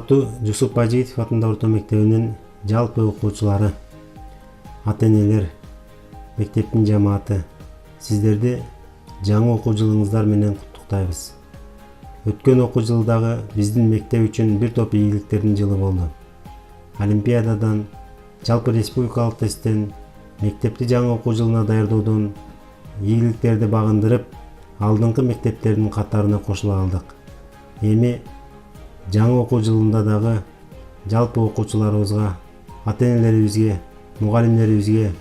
Урматтуу Жусуп Байжигитов атындагы орто мектебинин жалпы окуучулары, ата-энелер, мектептин жамааты, сиздерди жаңы окуу жылыңыздар менен куттуктайбыз. Өткөн окуу жылдагы биздин мектеп үчүн бир топ ийгиликтердин жылы болду. Олимпиададан, жалпы республикалык тесттен, мектепти жаңы окуу жылына даярдоодон ийгиликтерди багындырып, алдыңкы мектептердин катарына кошула алдык. Эми жаңы окуу жылында дагы жалпы окуучуларыбызга, ата-энелерибизге, мугалимдерибизге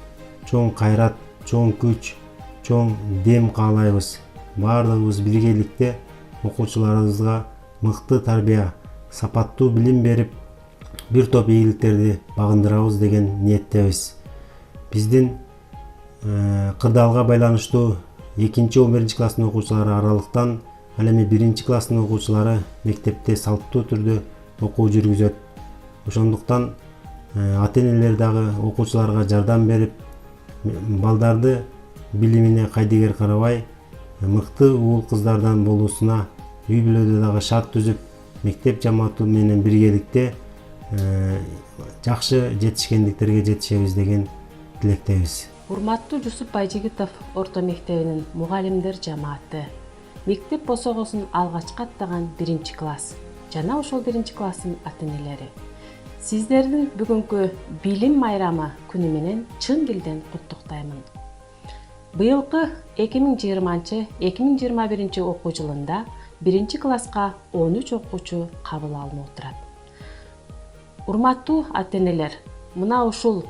чоң кайрат, чоң күч, чоң дем каалайбыз. Бардыгыбыз биргеликте окуучуларыбызга мыкты тарбия, сапаттуу билим берип, бир топ ийгиликтерди багындырабыз деген ниеттебиз. Биздин кырдаалга байланыштуу 2-11 класстын окуучулары аралыктан, ал эми 1 класстын окуучулары мектепте салттуу түрдө окуу жүргүзөт. Ошондуктан ата-энелер дагы окуучуларга жардам берип, балдарды билимине кайдыгер карабай, мыкты уул кыздардан болуусуна үй бүлөдө дагы шарт түзүп, мектеп жамааты менен биргеликте жакшы жетишкендиктерге жетишебиз деген тилектебиз. Урматтуу Жусуп Байжигитов орто мектебинин мугалимдер жамааты, мектеп босогосун алгач каттаган 1 класс жана ошол 1 класстын ата-энелери. Сиздердин бүгүнкү билим майрамы күнү менен чын дилден куттуктаймын. Быйылкы 2020-2021 окуу жылында 1 класска 13 окуучу кабыл алынып отурат. Урматтуу ата-энелер, мына ушул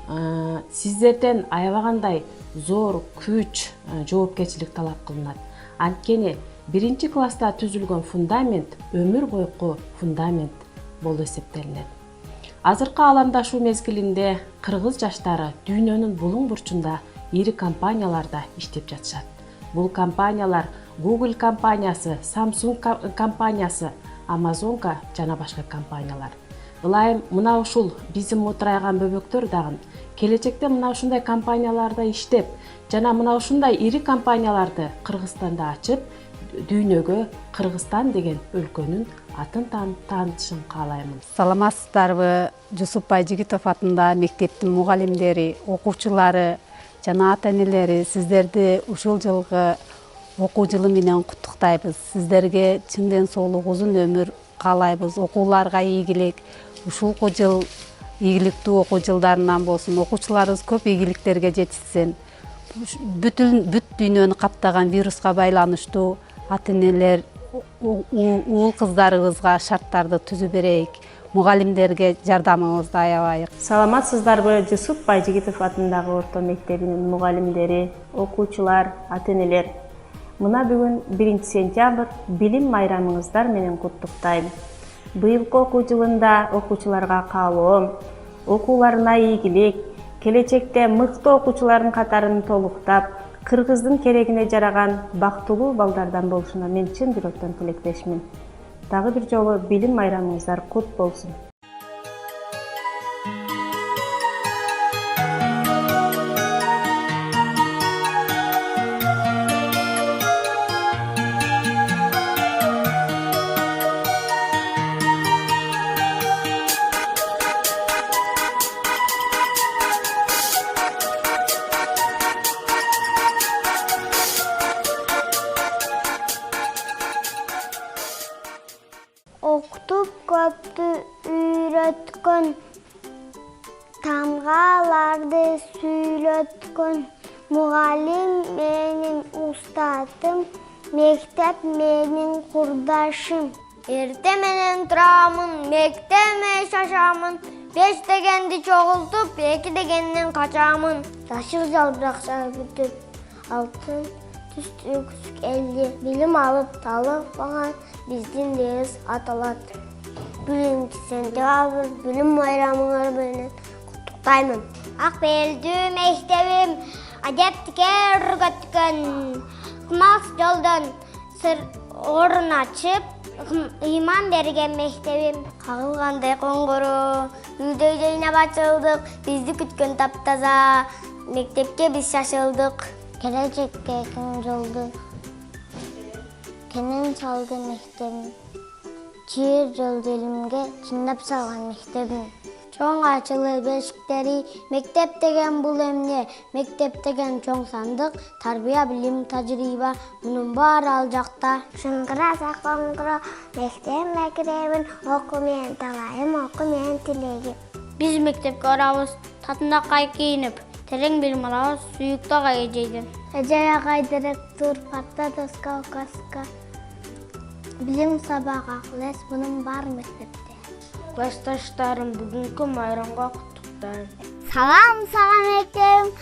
сиздерден аябагандай зор күч, жоопкерчилик талап кылынат. Анткени 1 класста түзүлгөн фундамент өмүр бойку фундамент болуп эсептелинет. Азыркы аламдашуу мезгилинде кыргыз жаштары дүйнөнүн булуң бурчунда ири компанияларда иштеп жатышат. Бул компаниялар Google компаниясы, Samsung компаниясы, Amazonка жана башка компаниялар. Ылайым мына ушул биздин мутурайган бөбөктөр дагы келечекте мына ушундай компанияларда иштеп, жана мына ушундай ири компанияларды Кыргызстанда ачып, дүйнөгө Кыргызстан деген өлкөнүн атын таанытышын каалаймын. Саламатсыздарбы? Жусуп Байжигитов атында мектептин мугалимдери, окуучулары жана ата-энелери, сиздерди ушул жылкы окуу жылы менен куттуктайбыз. Сиздерге чын ден соолук, узун өмүр каалайбыз. Окууларга ийгилик, ушулку жыл ийгиликтүү окуу жылдарынан болсун. Окуучуларыбыз көп ийгиликтерге жетишсин. Бүт дүйнөнү каптаган вируска байланыштуу ата-энелер уул кыздарыбызга шарттарды түзүп берейик. Мугалимдерге жардамыбызды аябайык. Саламатсыздарбы? Жусуп Байжигитов атындагы орто мектебинин мугалимдери, окуучулар, ата-энелер. Мына бүгүн 1 сентябрь билим майрамыңыздар менен куттуктайм. Быйылкы окуу жылында окуучуларга каалоом, окууларына ийгилик, келечекте мыкты окуучулардын катарын толуктап, Кыргыздын керегине жараган бактылуу балдардан болушуна мен чын жүрөктөн тилектешмин. Дагы бир жолу билим майрамыңыздар кут болсун. Окутуп көптү үйрөткөн, тамгаларды сүйлөткөн, мугалим менин устатым, мектеп менин курдашым. Эрте менен турамын, мектепте шашамын, 5 дегенди чогултуп, 2 дегенден качамын. Жашыл жалбыракча бүтүп, алтын түстүк элди, билим алып талыкпаган биздин дез аталат. 1 сентябрь билим майрамыңар менен куттуктаймын. Ак белдүү мектебим адептикке өргөткөн, кымак жолдон сыр орун ачып, ыйман берген мектебим. Кагылгандай коңгуроо, үйдө жыйнап ачылдык, бизди күткөн таптаза, мектепке биз шашылдык. Келечекке ким жолду, кенен салды мектебим. чыйыр жыл делимге чындап салган мектебим. Чоң ачылы бешиктери, мектеп деген бул эмне? Мектеп деген чоң сандык, тарбия, билим, тажрыйба, мунун баары ал жакта. Шыңгыра сакоңгура, мектеп мекребин, оку менен талайым, оку менен тилегим. Биз мектепке барабыз, татындакай кийинип, терең билим алабыз, сүйүктөгө эжейден. Эжей агай, директор, парта, доска, указка. Билим сабагы, класс, мунун баары мектепте. Классташтарым бүгүнкү майрамга куттуктайм. Салам сага мектебим.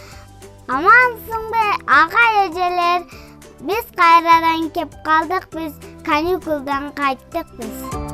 Амансыңбы агай эжелер? Биз кайрадан кеп калдык, биз каникулдан кайттык биз.